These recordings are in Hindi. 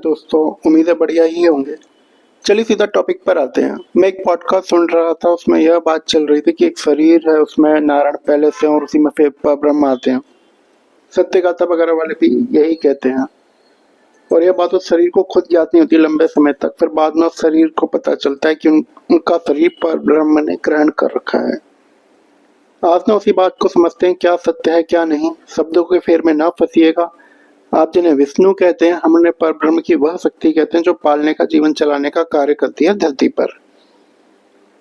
दोस्तों, उम्मीद है बढ़िया ही होंगे। चलिए सीधा टॉपिक पर आते हैं। मैं एक पॉडकास्ट सुन रहा था, उसमें यह बात चल रही थी कि एक शरीर है, उसमें नारायण पहले से हैं और उसी में फिर ब्रह्म आते हैं। सत्यगाथा वगैरह वाले भी यही कहते हैं। और यह बात उस शरीर को खुद ज्ञात नहीं होती लंबे समय तक। फिर बाद में उस शरीर को पता चलता है कि उनका शरीर पर ब्रह्म ने ग्रहण कर रखा है। आज ना उसी बात को समझते हैं, क्या सत्य है क्या नहीं। शब्दों के फेर में ना फंसिएगा। आप जिन्हें विष्णु कहते हैं, हम उन्हें परब्रह्म की वह शक्ति कहते हैं जो पालने का, जीवन चलाने का कार्य करती है धरती पर।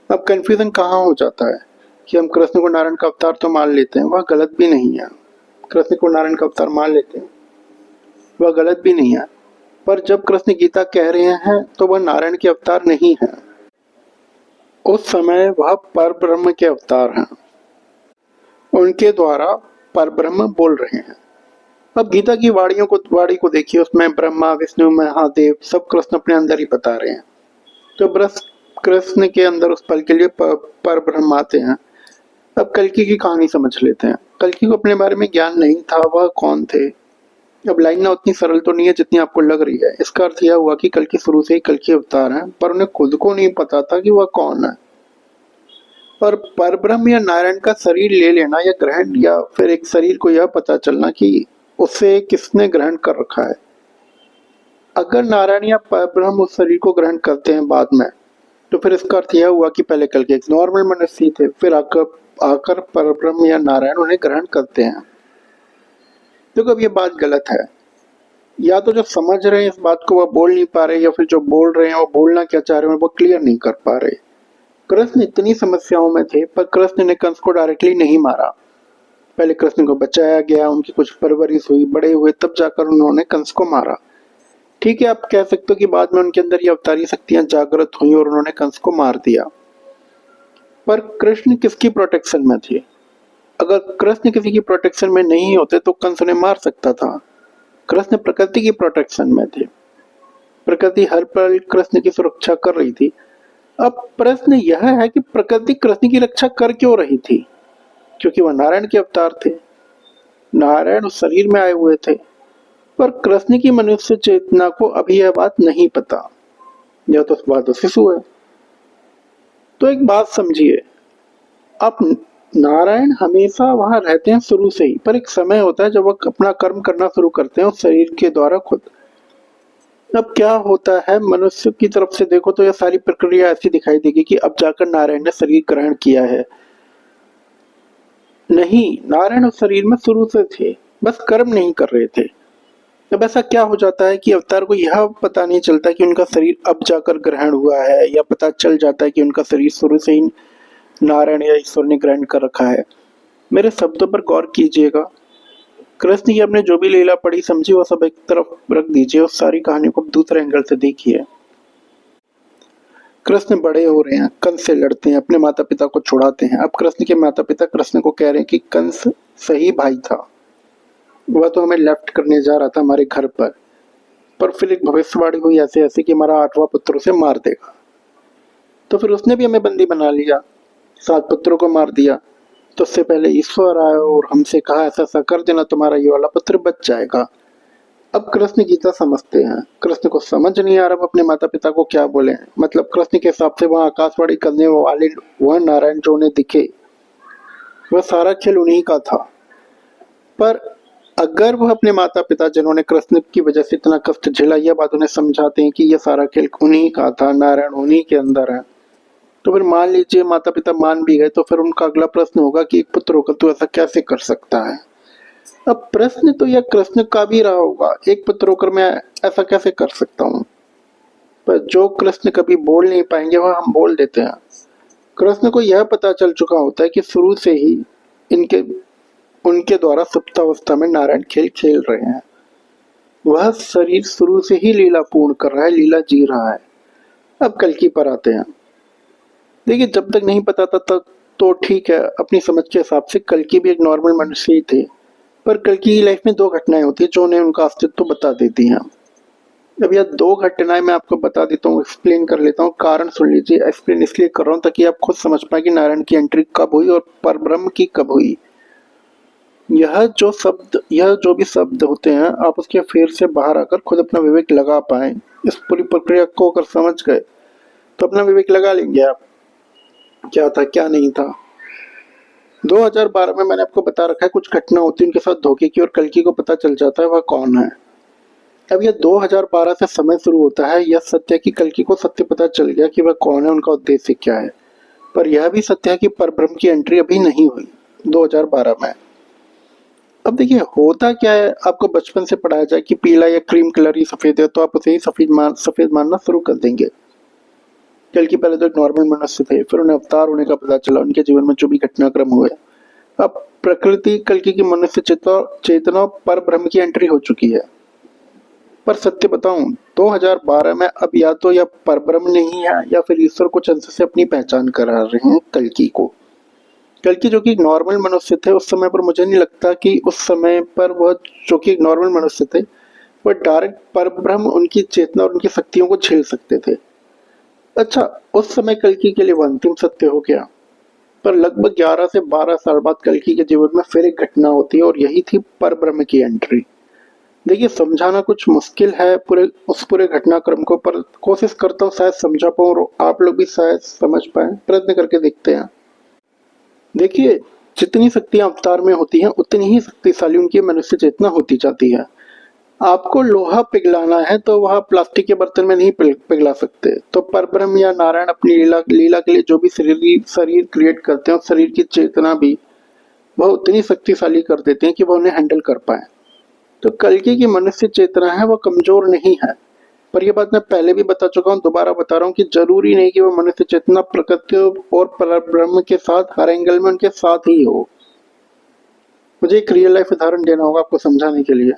अब कंफ्यूजन कहाँ हो जाता है कि हम कृष्ण को नारायण का अवतार तो मान लेते हैं, वह गलत भी नहीं है। कृष्ण को नारायण का अवतार मान लेते हैं, वह गलत भी नहीं है। पर जब कृष्ण गीता कह रहे हैं तो वह नारायण के अवतार नहीं है। उस समय वह परब्रह्म के अवतार हैं। उनके द्वारा परब्रह्म बोल रहे हैं। अब गीता की वाणी को देखिए, उसमें ब्रह्मा, विष्णु, महादेव सब कृष्ण अपने अंदर ही बता रहे हैं। तो बस कृष्ण के अंदर उस पल के लिए पर ब्रह्म आते हैं। अब कल्कि की कहानी समझ लेते हैं। कल्कि को अपने बारे में ज्ञान नहीं था, वह कौन थे। अब लाइन ना उतनी सरल तो नहीं है जितनी आपको लग रही है। इसका अर्थ यह हुआ कि कल्कि शुरू से ही कल्कि अवतार है, पर उन्हें खुद को नहीं पता था कि वह कौन है। पर परब्रह्म या नारायण का शरीर ले लेना या ग्रहण, या फिर एक शरीर को यह पता चलना कि उसे किसने ग्रहण कर रखा है। अगर नारायण या परब्रह्म उस शरीर को ग्रहण करते हैं बाद में, तो फिर इसका अर्थ यह हुआ कि पहले कल के एक नॉर्मल मनुष्य थे, फिर आकर परब्रह्म या नारायण उन्हें ग्रहण करते हैं। तो अब ये बात गलत है। या तो जो समझ रहे हैं इस बात को वह बोल नहीं पा रहे, या फिर जो बोल रहे हैं वो बोलना क्या चाह रहे हैं वो क्लियर नहीं कर पा रहे। कृष्ण इतनी समस्याओं में थे, पर कृष्ण ने कंस को डायरेक्टली नहीं मारा। पहले कृष्ण को बचाया गया, उनकी कुछ परवरिश हुई, बड़े हुए, तब जाकर उन्होंने कंस को मारा। ठीक है, आप कह सकते हो कि बाद में उनके अंदर ये अवतारी शक्तियां जागृत हुई और उन्होंने कंस को मार दिया। पर कृष्ण किसकी प्रोटेक्शन में थे? अगर कृष्ण किसी की प्रोटेक्शन में नहीं होते तो कंस उन्हें मार सकता था। कृष्ण प्रकृति की प्रोटेक्शन में थे। प्रकृति हर पल कृष्ण की सुरक्षा कर रही थी। अब प्रश्न यह है कि प्रकृति कृष्ण की रक्षा कर क्यों रही थी? क्योंकि वह नारायण के अवतार थे। नारायण उस शरीर में आए हुए थे। पर कृष्ण की मनुष्य चेतना को अभी यह बात नहीं पता। यह तो बात शिशु है। तो एक बात समझिए, आप नारायण हमेशा वहां रहते हैं शुरू से ही, पर एक समय होता है जब वह अपना कर्म करना शुरू करते हैं उस शरीर के द्वारा खुद। अब क्या होता है, मनुष्य की तरफ से देखो तो यह सारी प्रक्रिया ऐसी दिखाई देगी कि अब जाकर नारायण ने शरीर ग्रहण किया है। नहीं, नारायण उस शरीर में शुरू से थे, बस कर्म नहीं कर रहे थे। अब ऐसा क्या हो जाता है कि अवतार को यह पता नहीं चलता कि उनका शरीर अब जाकर ग्रहण हुआ है, या पता चल जाता है कि उनका शरीर शुरू से ही नारायण या ईश्वर ने ग्रहण कर रखा है। मेरे शब्दों पर गौर कीजिएगा। कृष्ण की आपने जो भी लीला पढ़ी समझी वो सब एक तरफ रख दीजिए, उस सारी कहानी को दूसरे एंगल से देखिए। कृष्ण बड़े हो रहे हैं, कंस से लड़ते हैं, अपने माता पिता को छुड़ाते हैं। अब कृष्ण के माता पिता कृष्ण को कह रहे हैं कि कंस सही भाई था, वह तो हमें लेफ्ट करने जा रहा था हमारे घर पर फिर एक भविष्यवाणी हुई ऐसे ऐसे कि हमारा 8वां पुत्र उसे मार देगा। तो फिर उसने भी हमें बंदी बना लिया, 7 पुत्रों को मार दिया। तो उससे पहले ईश्वर आया और हमसे कहा ऐसा ऐसा कर देना, तुम्हारा ये वाला पुत्र बच जाएगा। अब कृष्ण गीता समझते हैं। कृष्ण को समझ नहीं आ रहा अपने माता पिता को क्या बोले। मतलब कृष्ण के हिसाब से वह आकाशवाणी करने वाले वह नारायण जो उन्हें दिखे, वह सारा खेल उन्हीं का था। पर अगर वह अपने माता पिता जिन्होंने कृष्ण की वजह से इतना कष्ट झेला, यह बात उन्हें समझाते हैं कि यह सारा खेल उन्हीं का था, नारायण उन्हीं के अंदर है, तो फिर मान लीजिए माता पिता मान भी गए, तो फिर उनका अगला प्रश्न होगा कि एक पुत्र होकर तू ऐसा कैसे कर सकता है। अब प्रश्न तो यह कृष्ण का भी रहा होगा, एक पुत्र होकर मैं ऐसा कैसे कर सकता हूँ। पर जो कृष्ण कभी बोल नहीं पाएंगे वह हम बोल देते हैं। कृष्ण को यह पता चल चुका होता है कि शुरू से ही उनके द्वारा सुप्तावस्था में नारायण खेल खेल रहे हैं। वह शरीर शुरू से ही लीला पूर्ण कर रहा है, लीला जी रहा है। अब कल्कि पर आते हैं। देखिए, जब तक नहीं पता था तब तो ठीक है, अपनी समझ के हिसाब से कल्कि भी एक नॉर्मल मनुष्य ही थे। पर कल्कि की लाइफ में 2 घटनाएं होती है जो उन्हें उनका अस्तित्व बता देती हैं। अब यह 2 घटनाएं मैं आपको बता देता हूँ, एक्सप्लेन कर लेता हूँ। कारण सुन लीजिए। एक्सप्लेन इसलिए कर रहा हूँ ताकि आप खुद समझ पाए कि नारायण की एंट्री कब हुई और परब्रह्म की कब हुई। यह जो भी शब्द होते हैं, आप उसके फेर से बाहर आकर खुद अपना विवेक लगा पाएं। इस पूरी प्रक्रिया को अगर समझ गए तो अपना विवेक लगा लेंगे आप, क्या था क्या नहीं था। 2012 में मैंने आपको बता रखा है, कुछ घटना होती है उनके साथ धोखे की, और कल्कि को पता चल जाता है वह कौन है। अब यह 2012 से समय शुरू होता है। यह सत्य है कि कल्कि को सत्य पता चल गया कि वह कौन है, उनका उद्देश्य क्या है। पर यह भी सत्य है कि परब्रह्म की एंट्री अभी नहीं हुई 2012 में। अब देखिए होता क्या है, आपको बचपन से पढ़ाया जाए कि पीला या क्रीम कलर ही सफेद है, तो आप उसे ही सफेद मानना शुरू कर देंगे। कल्कि पहले तो एक नॉर्मल मनुष्य थे, फिर उन्हें अवतार होने का पता चला, उनके जीवन में जो भी घटनाक्रम हुए। अब प्रकृति कल्कि की मनुष्य चेतना पर ब्रह्म की एंट्री हो चुकी है। पर सत्य बताऊं, 2012 में अब या तो यह परब्रह्म नहीं है या फिर ईश्वर कुछ अंश से अपनी पहचान करा रहे हैं कल्कि को। कल्कि जो कि नॉर्मल मनुष्य थे उस समय पर, मुझे नहीं लगता कि उस समय पर वह जो कि नॉर्मल मनुष्य थे वह डायरेक्ट परब्रह्म उनकी चेतना और उनकी शक्तियों को झेल सकते थे। अच्छा, उस समय कल्कि के लिए वह अंतिम सत्य हो गया। पर लगभग 11 से 12 साल बाद कल्कि के जीवन में फिर एक घटना होती है, और यही थी परब्रह्म की एंट्री। देखिए समझाना कुछ मुश्किल है पूरे घटनाक्रम को, पर कोशिश करता हूँ शायद समझा पाऊँ और आप लोग भी शायद समझ पाए। प्रयत्न करके देखते हैं। देखिए, जितनी शक्तियां अवतार में होती हैं उतनी ही शक्तिशाली उनकी मनुष्य चेतना होती जाती है। आपको लोहा पिघलाना है तो वह प्लास्टिक के बर्तन में नहीं पिघला सकते। तो परब्रह्म या नारायण अपनी लीला के लिए जो भी शरीर क्रिएट करते हैं, शरीर की चेतना भी वह उतनी शक्तिशाली कर देते हैं कि वह उन्हें हैंडल कर पाए। तो कल्कि की मनुष्य चेतना है वह कमजोर नहीं है। पर यह बात मैं पहले भी बता चुका हूँ, दोबारा बता रहा हूँ कि जरूरी नहीं कि वह मनुष्य चेतना प्रकृति और परब्रह्म के साथ हर एंगल में उनके साथ ही हो। मुझे एक रियल लाइफ उदाहरण देना होगा आपको समझाने के लिए।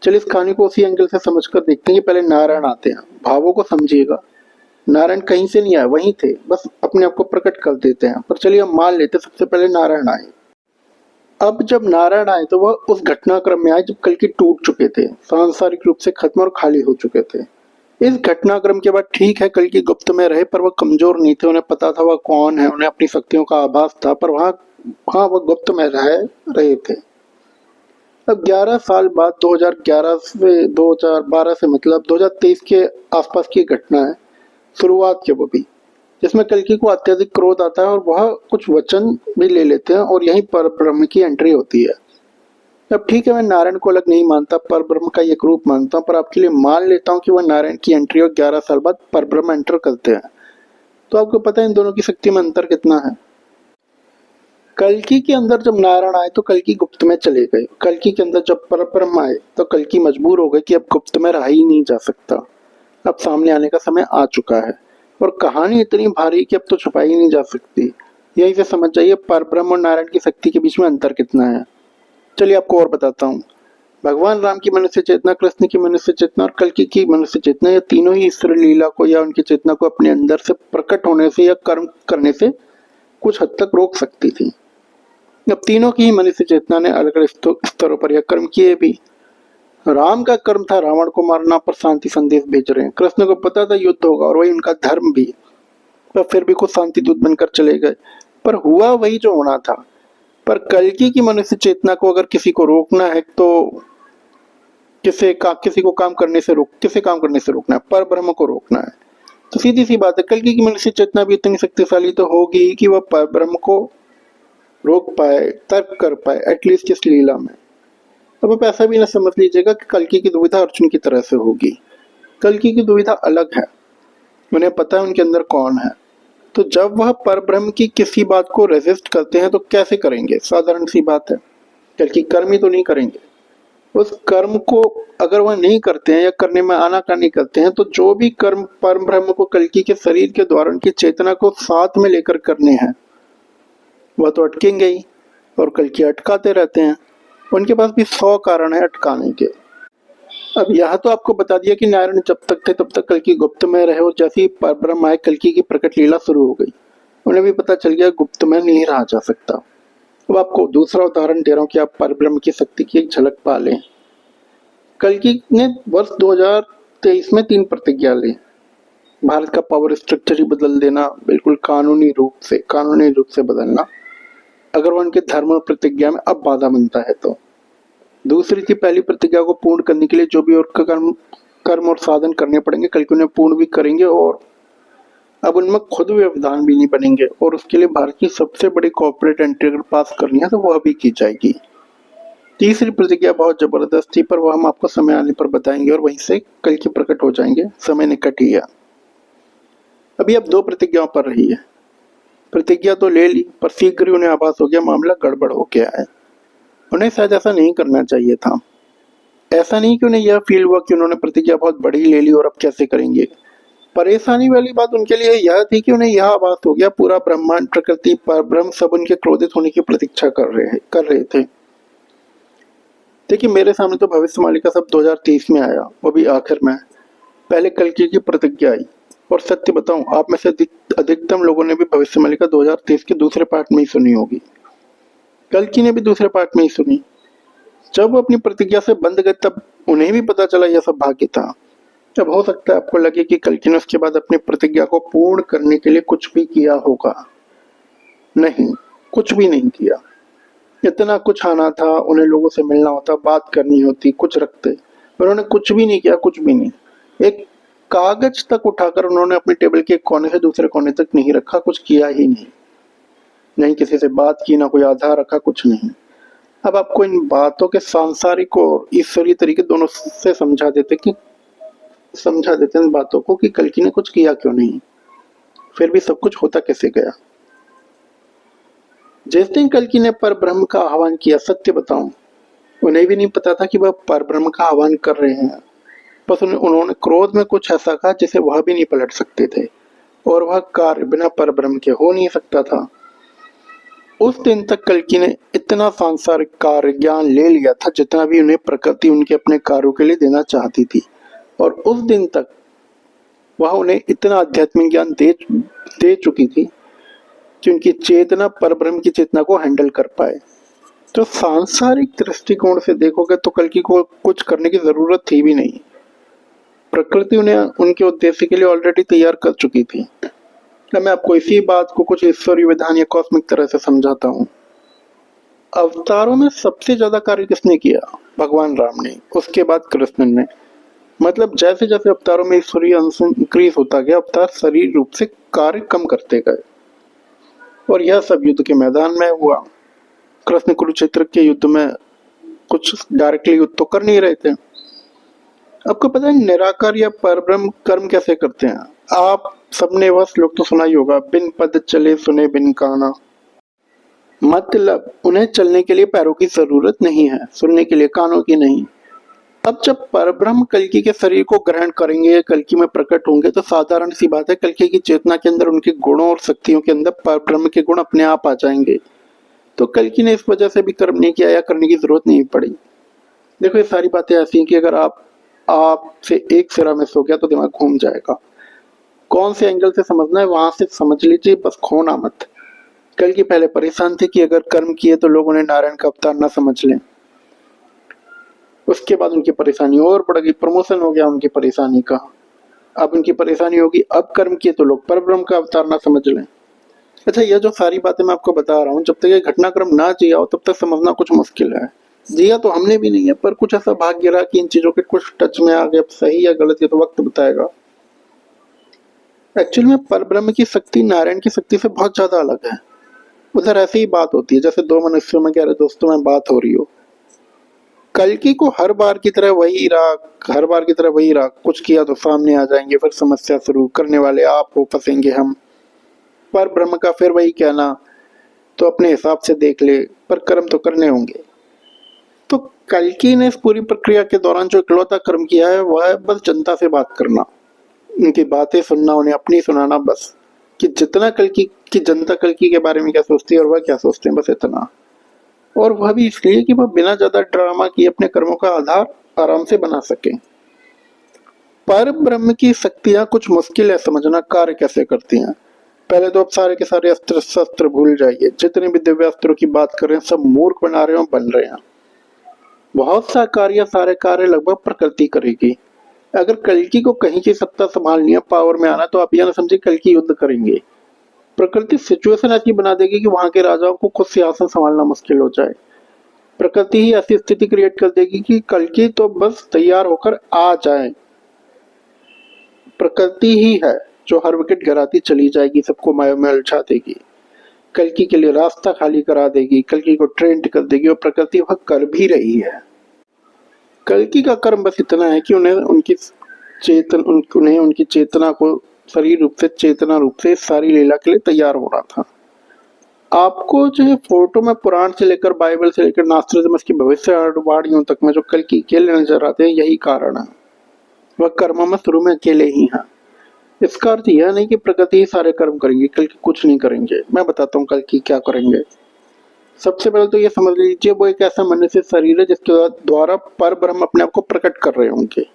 चलिए इस कहानी को उसी एंगल से समझकर देखते हैं कि पहले नारायण आते हैं। भावों को समझिएगा, नारायण कहीं से नहीं आए, वहीं थे, बस अपने आप को प्रकट कर देते हैं। पर चलिए हम मान लेते सबसे पहले नारायण आए। अब जब नारायण आए तो वह उस घटनाक्रम में आए जब कल्कि टूट चुके थे, सांसारिक रूप से खत्म और खाली हो चुके थे। इस घटनाक्रम के बाद ठीक है कल्कि गुप्त में रहे, पर वह कमजोर नहीं थे, उन्हें पता था वह कौन है, उन्हें अपनी शक्तियों का आभास था, पर वहां वह गुप्त में रहे थे। अब 11 साल बाद 2012 से मतलब 2023 के आसपास की घटना है, शुरुआत की वो भी, जिसमें कल्कि को अत्यधिक क्रोध आता है और वह कुछ वचन भी ले लेते हैं, और यहीं पर ब्रह्म की एंट्री होती है। अब ठीक है, मैं नारायण को अलग नहीं मानता, पर ब्रह्म का एक रूप मानता हूँ, पर आपके लिए मान लेता हूँ कि वह नारायण की एंट्री और 11 साल बाद पर ब्रह्म एंटर करते हैं। तो आपको पता है इन दोनों की शक्ति में अंतर कितना है। कल्कि के अंदर जब नारायण आए तो कल्कि गुप्त में चले गए। कल्कि के अंदर जब परब्रह्म आए तो कल्कि मजबूर हो गए कि अब गुप्त में रहा ही नहीं जा सकता, अब सामने आने का समय आ चुका है, और कहानी इतनी भारी कि अब तो छुपाई ही नहीं जा सकती। यही से समझ जाइए परब्रह्म और नारायण की शक्ति के बीच में अंतर कितना है। चलिए आपको और बताता हूँ। भगवान राम की मनुष्य चेतना, कृष्ण की मनुष्य चेतना और कल्कि की मनुष्य चेतना, ये तीनों ही ईश्वर लीला को या उनकी चेतना को अपने अंदर से प्रकट होने से या कर्म करने से कुछ हद तक रोक सकती थी। अब तीनों की ही मनुष्य चेतना ने अलग अलग स्तरों पर यह कर्म किए भी। राम का कर्म था रावण को मारना, पर शांति संदेश भेज रहे हैं। कृष्ण को पता था युद्ध होगा और वही उनका धर्म भी, पर फिर भी खुद शांति दूत बनकर चले गए, पर हुआ वही जो होना था। पर कल्कि की मनुष्य चेतना को अगर किसी को रोकना है तो किसे काम करने से रोकना है, पर ब्रह्म को रोकना है। तो सीधी सी बात है, कल्कि की मनुष्य चेतना भी इतनी शक्तिशाली तो होगी कि वह पर ब्रह्म को रोक पाए, तर्क कर पाए, एटलीस्ट इस लीला में। अब आप ऐसा भी ना समझ लीजिएगा कि कल्कि की दुविधा अर्जुन की तरह से होगी। कल्कि की दुविधा अलग है, उन्हें पता है उनके अंदर कौन है। तो जब वह परब्रह्म की किसी बात को रेजिस्ट करते हैं तो कैसे करेंगे, साधारण सी बात है, कल्कि कर्म ही तो नहीं करेंगे। उस कर्म को अगर वह नहीं करते हैं या करने में आनाकानी करते हैं, तो जो भी कर्म परब्रह्म को कल्कि के शरीर के द्वारा उनकी चेतना को साथ में लेकर करने हैं वह तो अटकेंगे ही, और कल्कि अटकाते रहते हैं। उनके पास भी 100 कारण है अटकाने के। अब यह तो आपको बता दिया कि नारायण जब तक थे तब तक कल्कि गुप्त में रहे, और जैसे ही परब्रह्म आए कल्कि की प्रकट लीला शुरू हो गई। उन्हें भी पता चल गया गुप्त में नहीं रहा जा सकता। अब आपको दूसरा उदाहरण दे रहा हूँ कि आप परब्रह्म की शक्ति की एक झलक पा लें। कल्कि ने वर्ष 2023 में 3 प्रतिज्ञा ली। भारत का पावर स्ट्रक्चर ही बदल देना, बिल्कुल कानूनी रूप से बदलना, अगर वह उनके धर्म और प्रतिज्ञा में अब बाधा बनता है तो। दूसरी थी, पहली प्रतिज्ञा को पूर्ण करने के लिए जो भी और कर्म कर्म और साधन करने पड़ेंगे कल को उन्हें पूर्ण भी करेंगे, और अब उनमें खुद व्यवधान भी नहीं बनेंगे, और उसके लिए भारत की सबसे बड़ी कॉर्पोरेट एंट्री अगर पास करनी है तो वह भी की जाएगी। तीसरी प्रतिज्ञा बहुत जबरदस्त थी, पर वह हम आपको समय आने पर बताएंगे और वहीं से कल की प्रकट हो जाएंगे, समय निकट ही है। अभी अब दो प्रतिज्ञाओं पर रही है। प्रतिज्ञा तो ले ली, पर शीघ्र ही उन्हें आभास हो गया मामला गड़बड़ हो गया है। उन्हें शायद ऐसा नहीं करना चाहिए था। ऐसा नहीं कि उन्हें यह फील हुआ कि उन्होंने प्रतिज्ञा बहुत बड़ी ले ली और अब कैसे करेंगे। परेशानी वाली बात उनके लिए यह थी कि उन्हें यह आभास हो गया पूरा ब्रह्मांड, प्रकृति, परब्रह्म सब उनके क्रोधित होने की प्रतीक्षा कर रहे थे। देखिए, मेरे सामने तो भविष्यवाणी का सब 2030 में आया, वो भी आखिर में। पहले कल्कि की प्रतिज्ञा आई, और सत्य बताऊं आप में से अधिकतम लोगों ने भी भविष्यवाणी का 2030 के दूसरे पार्ट में ही सुनी होगी। कल्कि ने भी दूसरे पार्ट में ही सुनी। जब वो अपनी प्रतिज्ञा से बंद गए तब उन्हें भी पता चला यह सब भाग्य था। अब हो सकता है आपको लगे कि कल्कि ने उसके बाद अपनी प्रतिज्ञा को पूर्ण करने के लिए कुछ भी किया होगा। नहीं, कुछ भी नहीं किया। इतना कुछ आना था, उन्हें लोगों से मिलना होता, बात करनी होती, कुछ रखते, उन्होंने कुछ भी नहीं किया, कुछ भी नहीं। एक कागज तक उठाकर उन्होंने अपने टेबल के एक कोने से दूसरे कोने तक नहीं रखा, कुछ किया ही नहीं। नहीं किसी से बात की, ना कोई आधार रखा, कुछ नहीं। अब आपको इन बातों के सांसारिक और ईश्वरीय तरीके दोनों से समझा देते हैं इन बातों को कि कल्कि ने कुछ किया क्यों नहीं, फिर भी सब कुछ होता कैसे गया। जिस दिन कल्कि ने परब्रह्म का आह्वान किया, सत्य बताऊं उन्हें भी नहीं पता था कि वह परब्रह्म का आह्वान कर रहे हैं। बस उन्होंने क्रोध में कुछ ऐसा कहा जिसे वह भी नहीं पलट सकते थे, और वह कार्य बिना परब्रह्म के हो नहीं सकता था। उस दिन तक कल्कि ने इतना सांसारिक कार्य ज्ञान ले लिया था जितना भी उन्हें प्रकृति उनके अपने कार्यों के लिए देना चाहती थी, और उस दिन तक वह उन्हें इतना आध्यात्मिक ज्ञान दे चुकी थी कि उनकी चेतना परब्रह्म की चेतना को हैंडल कर पाए। तो सांसारिक दृष्टिकोण से देखोगे तो कल्कि को कुछ करने की जरूरत थी भी नहीं। प्रकृति उन्हें उनके उद्देश्य के लिए ऑलरेडी तैयार कर चुकी थी। मैं आपको इसी बात को कुछ ईश्वरीय विधान या कॉस्मिक तरह से समझाता हूँ। अवतारों में सबसे ज्यादा कार्य किसने किया? भगवान राम ने, उसके बाद कृष्ण ने। मतलब जैसे जैसे अवतारों में ईश्वरीय अंश इंक्रीज होता गया, अवतार शरीर रूप से कार्य कम करते गए, और यह सब युद्ध के मैदान में हुआ। कृष्ण कुरुक्षेत्र के युद्ध में कुछ डायरेक्टली युद्ध तो कर नहीं रहे थे। आपको पता है निराकार या परब्रह्म कर्म कैसे करते हैं? आप सबने वह श्लोक तो सुना ही होगा, बिन पद चले सुने बिन काना। मतलब उन्हें चलने के लिए पैरों की जरूरत नहीं है, सुनने के लिए कानों की नहीं। अब जब परब्रह्म कल्कि के शरीर को ग्रहण करेंगे, कल्कि में प्रकट होंगे, तो साधारण सी बात है कल्कि की चेतना के अंदर, उनके गुणों और शक्तियों के अंदर परब्रह्म के गुण अपने आप आ जाएंगे। तो कल्कि ने इस वजह से भी कर्म नहीं किया या करने की जरूरत नहीं पड़ी। देखो, ये सारी बातें ऐसी हैं कि अगर आप से एक सिरा मिस हो गया तो दिमाग घूम जाएगा। कौन से एंगल से समझना है वहां से समझ लीजिए, बस खोना मत। कल्कि पहले परेशान थे कि अगर कर्म किए तो लोग उन्हें नारायण का अवतार न समझ लें। उसके बाद उनकी परेशानी और बढ़ गई, प्रमोशन हो गया उनकी परेशानी का। अब उनकी परेशानी होगी, अब कर्म किए तो लोग परब्रह्म का अवतार ना समझ लें। अच्छा, यह जो सारी बातें मैं आपको बता रहा हूँ, जब तक ये घटनाक्रम ना जिया हो तब तक समझना कुछ मुश्किल है। जिया तो हमने भी नहीं है, पर कुछ ऐसा भाग्य रहा कि इन चीजों के कुछ टच में आ गए। अब सही या गलत ये तो वक्त बताएगा। एक्चुअल में परब्रह्म की शक्ति नारायण की शक्ति से बहुत ज्यादा अलग है। उधर ऐसी ही बात होती है जैसे दो मनुष्यों में, कह रहे दोस्तों में बात हो रही हो। कल्कि को हर बार की तरह वही रहा, कुछ किया तो सामने आ जाएंगे, फिर समस्या शुरू, करने वाले आप हो, फंसेंगे हम। पर ब्रह्म का फिर वही कहना, तो अपने हिसाब से देख ले, पर कर्म तो करने होंगे। तो कल्कि ने इस पूरी प्रक्रिया के दौरान जो इकलौता कर्म किया है वह है बस जनता से बात करना, उनकी बातें सुनना, उन्हें अपनी सुनाना, बस कि जितना कल्कि की जनता कल्कि के बारे में क्या सोचती है और वह क्या सोचते हैं, बस इतना। और वह भी इसलिए कि वह बिना ज्यादा ड्रामा किए अपने कर्मों का आधार आराम से बना सके। पर ब्रह्म की शक्तियां कुछ मुश्किल है समझना कार्य कैसे करती हैं। पहले तो अब सारे के सारे अस्त्र शस्त्र भूल जाइए, जितने भी दिव्य अस्त्रों की बात कर रहे हैं सब मूर्ख बना रहे हो, बन रहे हैं। बहुत सा कार्य, सारे कार्य लगभग प्रकृति करेगी। अगर कल्कि को कहीं की सत्ता संभालनी है, पावर में आना, तो आप यह ना समझे कल्कि युद्ध करेंगे। प्रकृति सिचुएशन ऐसी बना देगी कि वहां के राजाओं को खुद सिंहासन संभालना मुश्किल हो जाए। प्रकृति ही ऐसी स्थिति क्रिएट कर देगी कि कल्कि तो बस तैयार होकर आ जाए। प्रकृति ही है जो हर विकेट गिराती चली जाएगी, सबको माया में उलझा देगी, कल्कि के लिए रास्ता खाली करा देगी, कल्कि को ट्रेंड कर देगी, और प्रकृति वह कर भी रही है। कल्कि का कर्म बस इतना है कि उन्हें उनकी चेतना को शरीर रूप से, चेतना रूप से सारी लीला के लिए तैयार होना था। आपको जो है फोटो में पुराण से लेकर बाइबल से लेकर नास्ट्रेडमस की भविष्यवाणियों तक में जो कल्कि अकेले नजर आते हैं, यही कारण है। वह कर्म में शुरू में अकेले ही है। इसका अर्थ यह नहीं कि प्रकृति ही सारे कर्म करेंगे, कल्कि कुछ नहीं करेंगे। मैं बताता हूँ कल्कि क्या करेंगे। सबसे पहले तो ये समझ लीजिए, वो एक ऐसा मनुष्य शरीर है जिसके द्वारा पर ब्रह्म अपने आप को प्रकट कर रहे होंगे,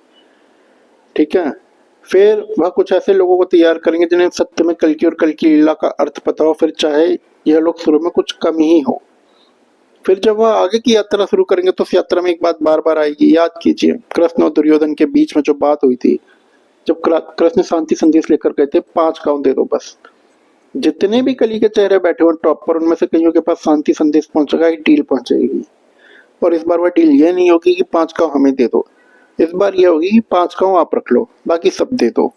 ठीक है। फिर वह कुछ ऐसे लोगों को तैयार करेंगे जिन्हें सत्य में कल्कि और कल्कि लीला का अर्थ पता हो, फिर चाहे यह लोग शुरू में कुछ कम ही हो। फिर जब वह आगे की यात्रा शुरू करेंगे तो उस यात्रा में एक बात बार बार आएगी। याद कीजिए, कृष्ण और दुर्योधन के बीच में जो बात हुई थी, जब कृष्ण शांति संदेश लेकर गए थे, 5 गांव दे दो बस। जितने भी कली के चेहरे बैठे हुए टॉप पर, उनमें से कईयों के पास शांति संदेश पहुंचेगा, एक डील पहुंचेगी। और इस बार वह डील ये नहीं होगी कि 5 गांव हमें दे दो, इस बार ये होगी कि 5 गांव आप रख लो, बाकी सब दे दो।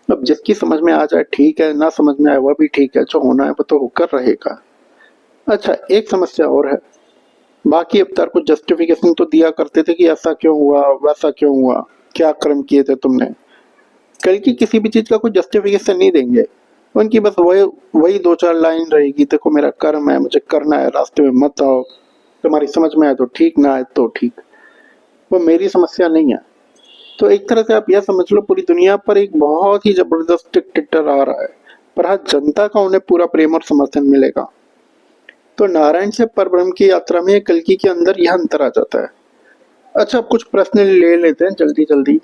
अब जिसकी समझ में आ जाए ठीक है, ना समझ में आए वह भी ठीक है, जो होना है वो तो होकर रहेगा। अच्छा, एक समस्या और है। बाकी अवतार को जस्टिफिकेशन तो दिया करते थे कि ऐसा क्यों हुआ, वैसा क्यों हुआ, क्या कर्म किए थे तुमने। कल की किसी भी चीज का कोई जस्टिफिकेशन नहीं देंगे, उनकी बस वही 2-4 लाइन रहेगी। देखो मेरा कर्म है, मुझे करना है, रास्ते में मत आओ, तुम्हारी समझ में आए तो ठीक, ना आए तो ठीक, वो मेरी समस्या नहीं है। तो एक तरह से आप यह समझ लो, पूरी दुनिया पर एक बहुत ही जबरदस्त डिक्टेटर आ रहा है, पर हाँ जनता का उन्हें पूरा प्रेम और समर्थन मिलेगा। तो नारायण से परब्रह्म की यात्रा में कल्कि के अंदर यह अंतर आ जाता है। अच्छा, अब कुछ प्रश्न ले लेते हैं जल्दी जल्दी।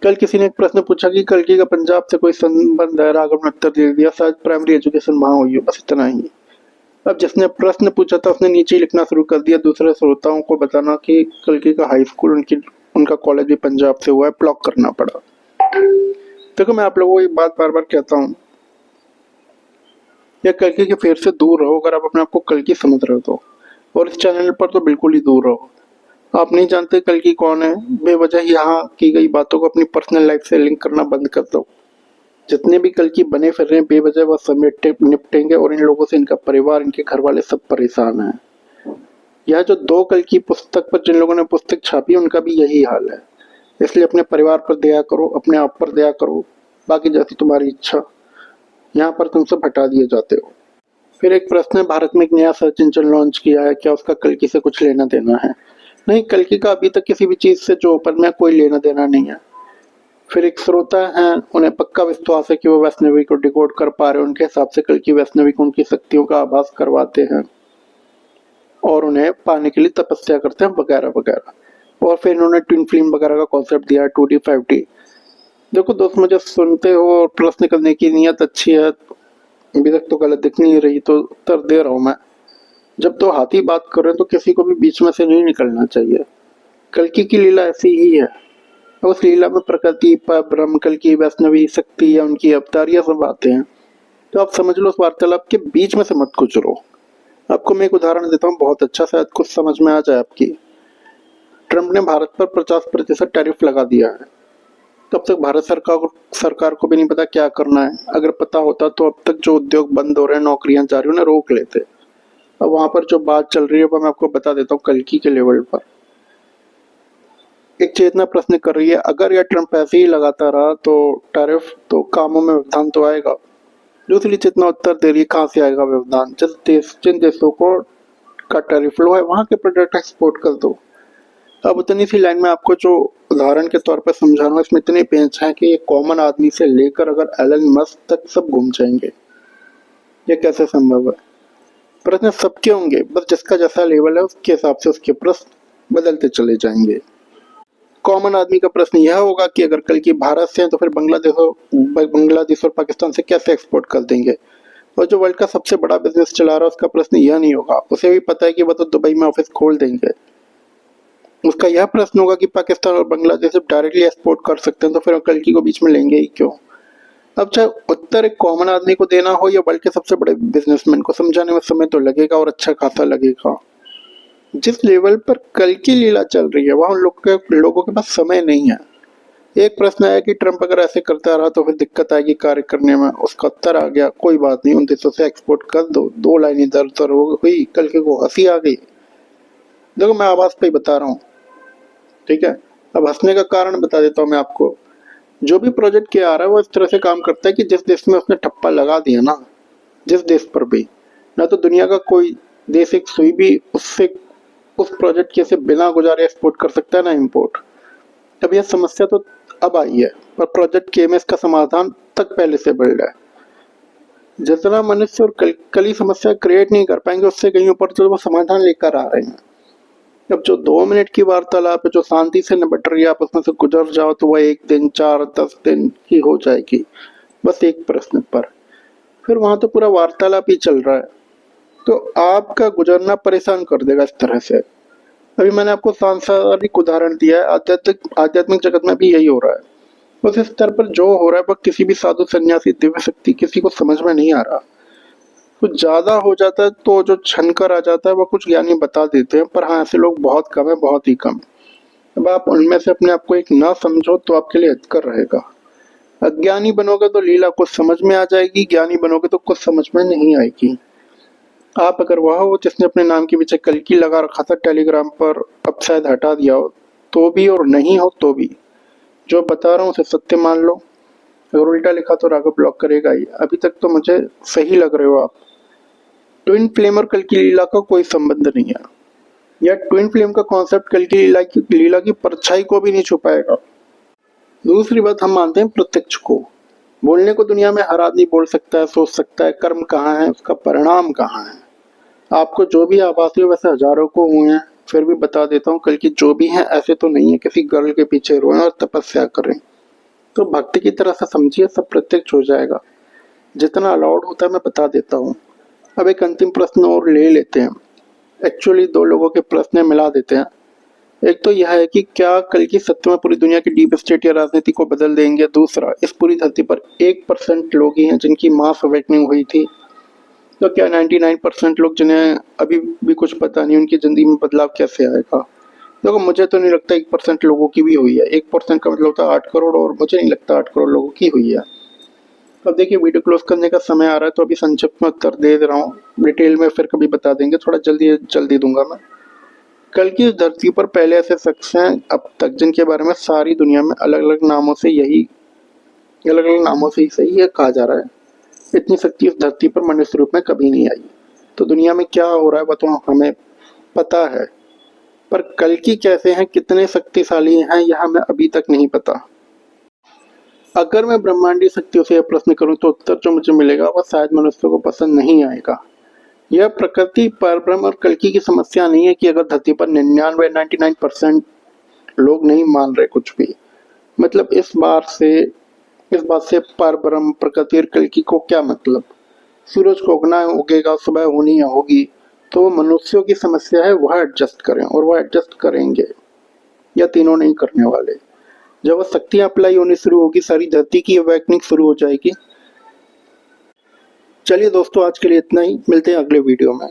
कल किसी ने एक प्रश्न पूछा कि कल्कि का पंजाब से कोई संबंध है, राघव ने उत्तर दे दिया, शायद प्राइमरी एजुकेशन वहां हुई हो, बस इतना ही। अब जिसने प्रश्न पूछा था उसने नीचे लिखना शुरू कर दिया, दूसरे श्रोताओं को बताना कि कल्कि का हाई स्कूल, उनका कॉलेज भी पंजाब से हुआ है, ब्लॉक करना पड़ा। देखो मैं आप लोगों को एक बात बार बार कहता हूँ, या कल्कि के फेर से दूर रहो अगर आप अपने आप को कल्कि समझ रहे हो तो, और इस चैनल पर तो बिल्कुल ही दूर रहो। आप नहीं जानते कल्कि कौन है, बेवजह यहाँ की गई बातों को अपनी पर्सनल लाइफ से लिंक करना बंद कर दो। जितने भी कल्कि बने फिर रहे हैं बेवजह वह सब निपटेंगे, और इन लोगों से इनका परिवार, इनके घर वाले सब परेशान हैं। यह जो 2 कल्कि पुस्तक पर जिन लोगों ने पुस्तक छापी उनका भी यही हाल है। इसलिए अपने परिवार पर दया करो, अपने आप पर दया करो, बाकी जैसी तुम्हारी इच्छा। यहाँ पर तुम सब हटा दिए जाते हो। फिर एक प्रश्न है, भारत में एक नया सर्च इंजन लॉन्च किया है, क्या उसका कल्कि से कुछ लेना देना है? नहीं, कल्कि का अभी तक किसी भी चीज से जो ओपन में कोई लेना देना नहीं है। फिर एक श्रोता है, उन्हें पक्का विश्वास है कि वो वैष्णवी को डिकोड कर पा रहे हैं, उनके हिसाब से कल्कि वैष्णवी को उनकी शक्तियों का आभास करवाते हैं और उन्हें पाने के लिए तपस्या करते हैं वगैरह वगैरह। और फिर इन्होंने ट्विन फिल्म वगैरह का कॉन्सेप्ट दिया है, 2D 5D। देखो दोस्त, मुझे सुनते हो और प्रश्न करने की नीयत अच्छी है, अभी तक तो गलत दिख नहीं रही तो उत्तर दे रहा हूँ मैं। जब 2 हाथी बात कर रहे हैं तो किसी को भी बीच में से नहीं निकलना चाहिए। कल्कि की लीला ऐसी ही है, उस लीला में प्रकृति, परब्रह्म, कल्कि, वैष्णवी शक्ति या उनकी अवतारियां सब आते हैं। तो आप समझ लो उस वार्तालाप के बीच में से मत गुजरो। आपको मैं एक उदाहरण देता हूँ, बहुत अच्छा, शायद कुछ समझ में आ जाए आपकी। ट्रंप ने भारत पर 50% टैरिफ लगा दिया है। तब तक भारत सरकार को भी नहीं पता क्या करना है। अगर पता होता तो अब तक जो उद्योग बंद हो रहे हैं, नौकरियां जा रही हैं, उन्हें रोक लेते। अब वहां पर जो बात चल रही है वो मैं आपको बता देता हूँ कल्कि के लेवल पर। एक चेतना प्रश्न कर रही है, अगर यह ट्रंप ऐसे ही लगाता रहा तो टैरिफ, तो कामों में व्यवधान तो आएगा। दूसरी चेतना उत्तर दे रही है, कहाँ से आएगा व्यवधान? जिन देशों को का टैरिफ लो है वहां के प्रोडक्ट एक्सपोर्ट कर दो। अब उतनी सी लाइन में आपको जो उदाहरण के तौर पर समझा रहा हूँ, इसमें इतने पेंच हैं कि एक कॉमन आदमी से लेकर अगर एलन मस्क तक सब घूम जाएंगे। ये कैसे संभव है? प्रश्न सबके होंगे, बस जिसका जैसा लेवल है उसके हिसाब से उसके प्रश्न बदलते चले जाएंगे। कॉमन आदमी का प्रश्न यह होगा कि अगर कल्कि भारत से है तो फिर बांग्लादेश और पाकिस्तान से कैसे एक्सपोर्ट कर देंगे? और जो वर्ल्ड का सबसे बड़ा बिजनेस चला रहा है उसका प्रश्न यह नहीं होगा, उसे भी पता है कि वह तो दुबई में ऑफिस खोल देंगे। उसका यह प्रश्न होगा कि पाकिस्तान और बांग्लादेश डायरेक्टली एक्सपोर्ट कर सकते हैं तो फिर कल्कि को बीच में लेंगे ही क्यों? अब चाहे उत्तर एक कॉमन आदमी को देना हो या वर्ल्ड के सबसे बड़े बिजनेसमैन को, समझाने में समय तो लगेगा और अच्छा खासा लगेगा। जिस लेवल पर कल की लीला चल रही है वहां लोगों के पास समय नहीं है। एक प्रश्न आया कि ट्रंप अगर ऐसे करता रहा तो फिर दिक्कत आएगी कार्य करने में। उसका उत्तर आ गया, कोई बात नहीं, उन देशों से एक्सपोर्ट कर दो। दो लाइन इधर उधर हो गई, कल के को हंसी आ गई। देखो मैं आवाज पे ही बता रहा हूँ, ठीक है। अब हंसने का कारण बता देता हूँ मैं आपको। जो भी प्रोजेक्ट किया आ रहा है वो इस तरह से काम करता है कि जिस देश में उसने ठप्पा लगा दिया ना, जिस देश पर भी, ना तो दुनिया का कोई देश एक सुई भी उससे उस प्रोजेक्ट के से बिना गुजारे एक्सपोर्ट कर सकता है ना इम्पोर्ट। अब यह समस्या तो अब आई है, पर प्रोजेक्ट केएमएस का समाधान तक पहले से बढ़ रहा है। जितना मनुष्य और कली समस्या क्रिएट नहीं कर पाएंगे, उससे कहीं ऊपर तो वो समाधान लेकर आ रहे हैं। अब जो 2 मिनट की वार्तालाप है, जो शांति से निपट रही है, आप उसमें से गुजर जाओ तो वह 1 दिन, 4-10 दिन की हो जाएगी, बस एक प्रश्न पर। फिर वहां तो पूरा वार्तालाप ही चल रहा है, तो आपका गुजरना परेशान कर देगा इस तरह से। अभी मैंने आपको सांसारिक उदाहरण दिया है, आध्यात्मिक जगत में भी यही हो रहा है। उस स्तर पर जो हो रहा है वह किसी भी साधु सन्यासी दिव्य शक्ति किसी को समझ में नहीं आ रहा। कुछ ज्यादा हो जाता है तो जो छनकर आ जाता है वह कुछ ज्ञानी बता देते हैं, पर हाँ ऐसे लोग बहुत कम है, बहुत ही कम। अब आप उनमें से अपने आप को एक ना समझो तो आपके लिए हितकर रहेगा। अज्ञानी बनोगे तो लीला कुछ समझ में आ जाएगी, ज्ञानी बनोगे तो कुछ समझ में नहीं आएगी। आप अगर वह हो जिसने अपने नाम के पीछे कल्कि लगा रखा था टेलीग्राम पर, अब शायद हटा दिया हो तो भी, और नहीं हो तो भी, जो बता रहा हूँ उसे सत्य मान लो। अगर उल्टा लिखा तो राघव ब्लॉक करेगा ही। अभी तक तो मुझे सही लग रहे हो आप। ट्विन फ्लेम और कल्कि लीला का कोई संबंध नहीं है। यह ट्विन फ्लेम का कॉन्सेप्ट कल्कि लीला की परछाई को भी नहीं छुपाएगा। दूसरी बात, हम मानते हैं प्रत्यक्ष को। बोलने को दुनिया में हर आदमी बोल सकता है, सोच सकता है, कर्म कहाँ है, उसका परिणाम कहाँ है। आपको जो भी आभास हुए वैसे हजारों को हुए हैं, फिर भी बता देता हूँ, कल की जो भी हैं ऐसे तो नहीं है किसी गर्ल के पीछे रोएं और तपस्या करें। तो भक्ति की तरह से समझिए, सब प्रत्यक्ष हो जाएगा। जितना अलाउड होता है मैं बता देता हूँ। अब एक अंतिम प्रश्न और ले लेते हैं। एक्चुअली 2 लोगों के प्रश्न मिला देते हैं। एक तो यह है कि क्या कल की सत्य में पूरी दुनिया की डीप स्टेट या राजनीति को बदल देंगे। दूसरा, इस पूरी धरती पर 1% लोग ही हैं जिनकी मास अवेकनिंग हुई थी, तो क्या 99% लोग जिन्हें अभी भी कुछ पता नहीं, उनकी जिंदगी में बदलाव कैसे आएगा। देखो मुझे तो नहीं लगता 1% लोगों की भी हुई है। 1% का मतलब होता है 8 करोड़, और मुझे नहीं लगता 8 करोड़ लोगों की हुई है। अब देखिए वीडियो क्लोज करने का समय आ रहा है, तो अभी संक्षिप्त में उत्तर दे रहा हूँ, डिटेल में फिर कभी बता देंगे, थोड़ा जल्दी दूंगा मैं। कल की इस धरती पर पहले ऐसे शख्स हैं अब तक जिनके बारे में सारी दुनिया में अलग अलग नामों से ही सही है कहा जा रहा है। इतनी शक्ति इस धरती पर मनुष्य रूप में कभी नहीं आई। तो दुनिया में क्या हो रहा है वह तो हमें पता है, पर कल की कैसे हैं, कितने शक्तिशाली हैं, यह हमें अभी तक नहीं पता। अगर मैं ब्रह्मांडीय शक्तियों से यह प्रश्न करूं तो उत्तर जो मुझे मिलेगा वह शायद मनुष्य को पसंद नहीं आएगा। यह प्रकृति, परब्रह्म और कल्कि की समस्या नहीं है कि अगर धरती पर 99% लोग नहीं मान रहे कुछ भी। मतलब इस बात से परब्रह्म, प्रकृति और कल्कि को क्या मतलब। सूरज को उगना उगेगा, सुबह होनी है होगी, तो मनुष्यों की समस्या है वह एडजस्ट करें, और वह एडजस्ट करेंगे, या तीनों नहीं करने वाले। जब वह शक्तियां अप्लाई होनी शुरू होगी, सारी धरती की अवेकनिंग शुरू हो जाएगी। चलिए दोस्तों, आज के लिए इतना ही, मिलते हैं अगले वीडियो में।